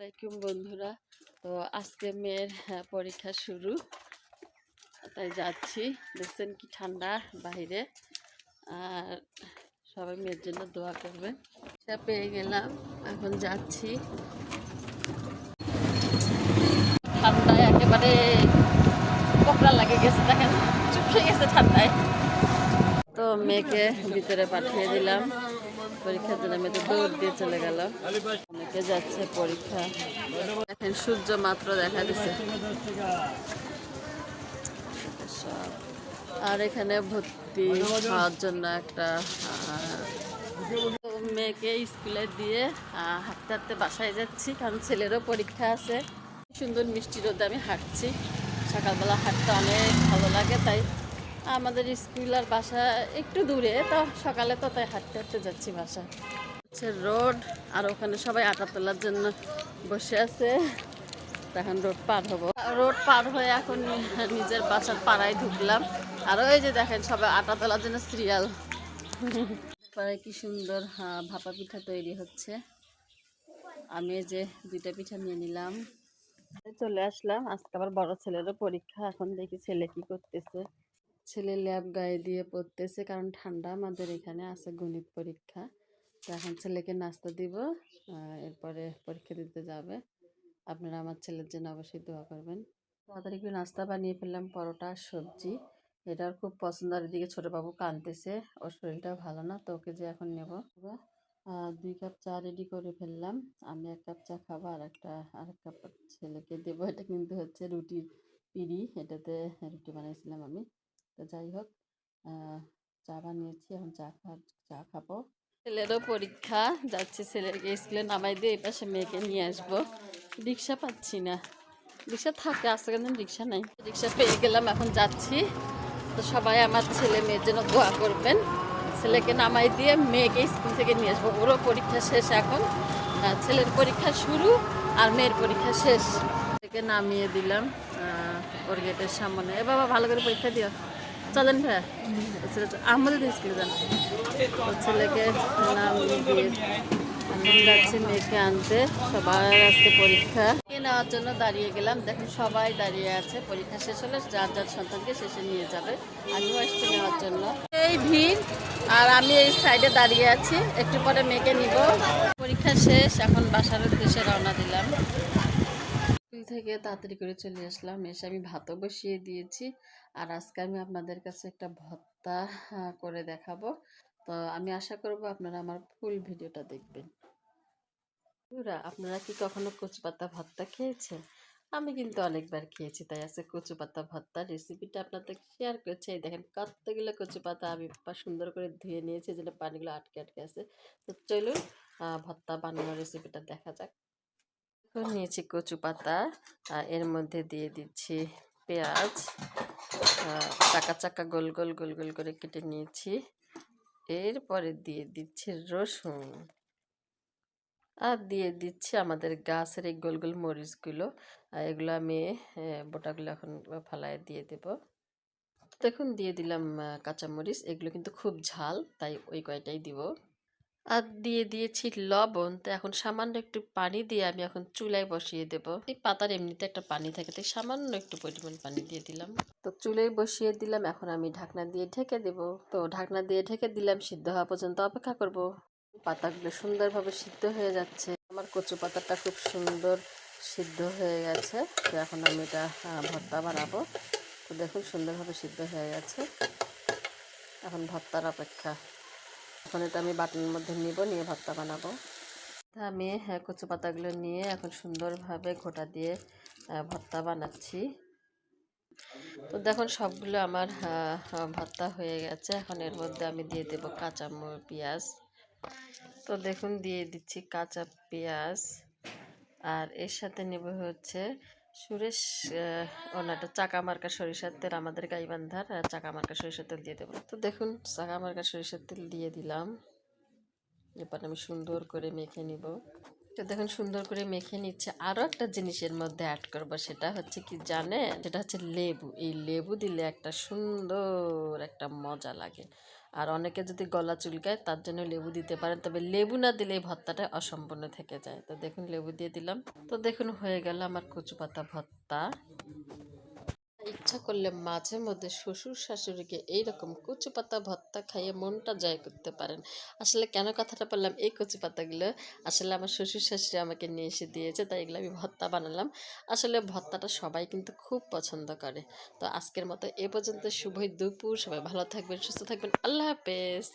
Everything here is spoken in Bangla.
আসসালামাইকুম বন্ধুরা। তো আজকে মেয়ের পরীক্ষা শুরু, তাই যাচ্ছি। দেখছেন কি ঠান্ডা বাহিরে। আর সবাই মেয়ের জন্য দোয়া করবেন। এটা পেয়ে গেলাম, এখন যাচ্ছি। ঠান্ডায় একেবারে কপড়া লাগে গেছে, দেখেন চুপসে গেছে ঠান্ডায়। তো মেয়েকে ভিতরে পাঠিয়ে দিলাম পরীক্ষার জন্য। মেয়ে তো দৌড় দিয়ে চলে গেল। অনেকে যাচ্ছে পরীক্ষা। দেখেন সূর্য মাত্র দেখা দিচ্ছে সব। আর এখানে ভর্তি হওয়ার জন্য একটা মেয়েকে স্কুলে দিয়ে হাঁটতে হাঁটতে বাসায় যাচ্ছি, কারণ ছেলেরও পরীক্ষা আছে। সুন্দর মিষ্টি রোদে আমি হাঁটছি। সকালবেলা হাঁটতে অনেক ভালো লাগে, তাই আমাদের স্কুল আর বাসা একটু দূরে, তো সকালে তো তাই হাঁটতে হাঁটতে যাচ্ছি বাসা। হচ্ছে রোড, আর ওখানে সবাই আটা তোলার জন্য বসে আছে। এখন রোড পার হবো। রোড পার হয়ে এখন নিজের বাসার পাড়ায় ঢুকলাম। আর ওই যে দেখেন সবাই আটা তোলার জন্য সিরিয়াল। পাড়ায় কি সুন্দর ভাপা পিঠা তৈরি হচ্ছে। আমি যে দুইটা পিঠা নিয়ে নিলাম, চলে আসলাম। আজকে আবার বড় ছেলেরও পরীক্ষা। এখন দেখি ছেলে কি করতেছে। ছেলে ল্যাব গায়ে দিয়ে পড়তেছে, কারণ ঠান্ডা। আমাদের এখানে আছে গণিত পরীক্ষা। তো এখন ছেলেকে নাস্তা দিব, এরপরে পরীক্ষা দিতে যাবে। আপনারা আমার ছেলের জন্য অবশ্যই দোয়া করবেন। তাড়াতাড়ি করে নাস্তা বানিয়ে ফেললাম, পরোটা সবজি। এটার খুব পছন্দ। আর এদিকে ছোটো বাবু কাঁদতেছে, ওর শরীরটাও ভালো না, তো ওকে যে এখন নেব। 2 কাপ চা রেডি করে ফেললাম। আমি 1 কাপ চা খাবো, আরেক কাপ ছেলেকে দেবো। এটা কিন্তু হচ্ছে রুটির পিড়ি, এটাতে রুটি বানিয়েছিলাম আমি। তো যাই হোক, চা বানিয়েছি, এখন চা খাবো। ছেলেরও পরীক্ষা, যাচ্ছি ছেলেকে স্কুলে নামাই দিয়ে এই পাশে মেয়েকে নিয়ে আসবো। রিক্সা পাচ্ছি না, রিক্সা থাকে আসতে, কিন্তু রিক্সা নাই। রিক্সা পেয়ে গেলাম, এখন যাচ্ছি। তো সবাই আমার ছেলে মেয়ের জন্য দোয়া করবেন। ছেলেকে নামাই দিয়ে মেয়েকে স্কুল থেকে নিয়ে আসবো। ওরও পরীক্ষা শেষ এখন। ছেলের পরীক্ষা শুরু আর মেয়ের পরীক্ষা শেষ। থেকে নামিয়ে দিলাম ওর গেটের সামনে। এ বাবা, ভালো করে পরীক্ষা দিও। চলেন ভাইয়া, ছেলে আমাদের স্কুলে যান। ছেলেকে নামিয়ে দিয়ে আমি যাচ্ছি মেয়েকে আনতে। সবার আজকে পরীক্ষা নেওয়ার জন্য দাঁড়িয়ে গেলাম। দেখুন সবাই দাঁড়িয়ে আছে, পরীক্ষা শেষ হলে যার যার সন্তানকে শেষে নিয়ে যাবে। আমিও আসছি নেওয়ার জন্য। এই ভিড়, আর আমি এই সাইডে দাঁড়িয়ে আছি। একটু পরে মেয়েকে নিব। পরীক্ষা শেষ, এখন বাসার উদ্দেশ্যে রওনা দিলাম। স্কুল থেকে তাড়াতাড়ি করে চলে আসলাম। এসে আমি ভাতও বসিয়ে দিয়েছি। আর আজকে আমি আপনাদের কাছে একটা ভর্তা করে দেখাবো। তো আমি আশা করব আপনারা আমার ফুল ভিডিওটা দেখবেন। আপনারা কি কখনো কচু পাতা ভর্তা খেয়েছেন? আমি কিন্তু অনেকবার খেয়েছি, তাই আছে কচু পাতা ভর্তার রেসিপিটা আপনাদের শেয়ার করছি। এই দেখেন কতগুলো কচু পাতা আমি সুন্দর করে ধুয়ে নিয়েছি, যেন পানিগুলো আটকে আটকে আছে। তো চলুন ভর্তা বানানোর রেসিপিটা দেখা যাক। নিয়েছি কচু পাতা, এর মধ্যে দিয়ে দিচ্ছি পেঁয়াজ, চাকা চাকা গোল গোল গোল গোল করে কেটে নিয়েছি। এরপরে দিয়ে দিচ্ছি রসুন, আর দিয়ে দিচ্ছি আমাদের গাছের এই গোল গোল মরিচগুলো। এগুলো আমি বোটাগুলো এখন ফালায় দিয়ে দেব। দেখুন দিয়ে দিলাম কাঁচামরিচ। এগুলো কিন্তু খুব ঝাল, তাই ওই কয়টাই দিব। আর দিয়ে দিয়েছি লবণ। তো এখন সামান্য একটু পানি দিয়ে আমি এখন চুলায় বসিয়ে দেব। এই পাতার এমনিতে একটা পানি থাকে, তাই সামান্য একটু পরিমাণ পানি দিয়ে দিলাম। তো চুলায় বসিয়ে দিলাম, এখন আমি ঢাকনা দিয়ে ঢেকে দেব। তো ঢাকনা দিয়ে ঢেকে দিলাম, সিদ্ধ হওয়া পর্যন্ত অপেক্ষা করব। পাতাগুলো সুন্দরভাবে সিদ্ধ হয়ে যাচ্ছে। আমার কচু পাতাটা খুব সুন্দর সিদ্ধ হয়ে গেছে। তো এখন আমি এটা ভর্তা বানাবো। তো দেখুন সুন্দরভাবে সিদ্ধ হয়ে গেছে, এখন ভর্তার অপেক্ষা। এখন এটা আমি বাটির মধ্যে নিয়ে ভর্তা বানাবো। তা আমি কচু পাতাগুলো নিয়ে এখন সুন্দরভাবে ঘোটা দিয়ে ভর্তা বানাচ্ছি। তো দেখুন সবগুলো আমার ভর্তা হয়ে গেছে। এখন এর মধ্যে আমি দিয়ে দেবো কাঁচা পেঁয়াজ। তো দেখুন দিয়ে দিচ্ছি কাঁচা পেঁয়াজ, আর এর সাথে নেব হচ্ছে সুরেশ ওনাটা চাকা মার্কা সরিষার তেল, আমাদের গাইবান্ধার চাকা মার্কা সরিষার তেল দিয়ে দেবো। তো দেখুন চাকা মার্কা সরিষার তেল দিয়ে দিলাম। এবার আমি সুন্দর করে মেখে নিব। তো দেখুন সুন্দর করে মেখে নিচ্ছে। আরও একটা জিনিসের মধ্যে অ্যাড করবো, সেটা হচ্ছে কি জানেন? সেটা হচ্ছে লেবু। এই লেবু দিলে একটা সুন্দর একটা মজা লাগে। আর অনেকে যদি গলা চুলকায় তার জন্য লেবু দিতে পারেন, তবে লেবু না দিলে এই ভর্তাটা অসম্পূর্ণ থেকে যায়। তো দেখুন লেবু দিয়ে দিলাম। তো দেখুন হয়ে গেল আমার কচু পাতা ভর্তা। ইচ্ছা করলে মাঝে মধ্যে শ্বশুর শাশুড়িকে এইরকম কচু পাতা ভর্তা খাইয়ে মনটা জয় করতে পারেন। আসলে কেন কথাটা বললাম, এই কচু পাতাগুলো আসলে আমার শ্বশুর শাশুড়ি আমাকে নিয়ে এসে দিয়েছে, তাই এগুলো আমি ভর্তা বানালাম। আসলে ভর্তাটা সবাই কিন্তু খুব পছন্দ করে। তো আজকের মতো এ পর্যন্ত, শুভই দুপুর, সবাই ভালো থাকবেন, সুস্থ থাকবেন, আল্লাহ হাফেজ।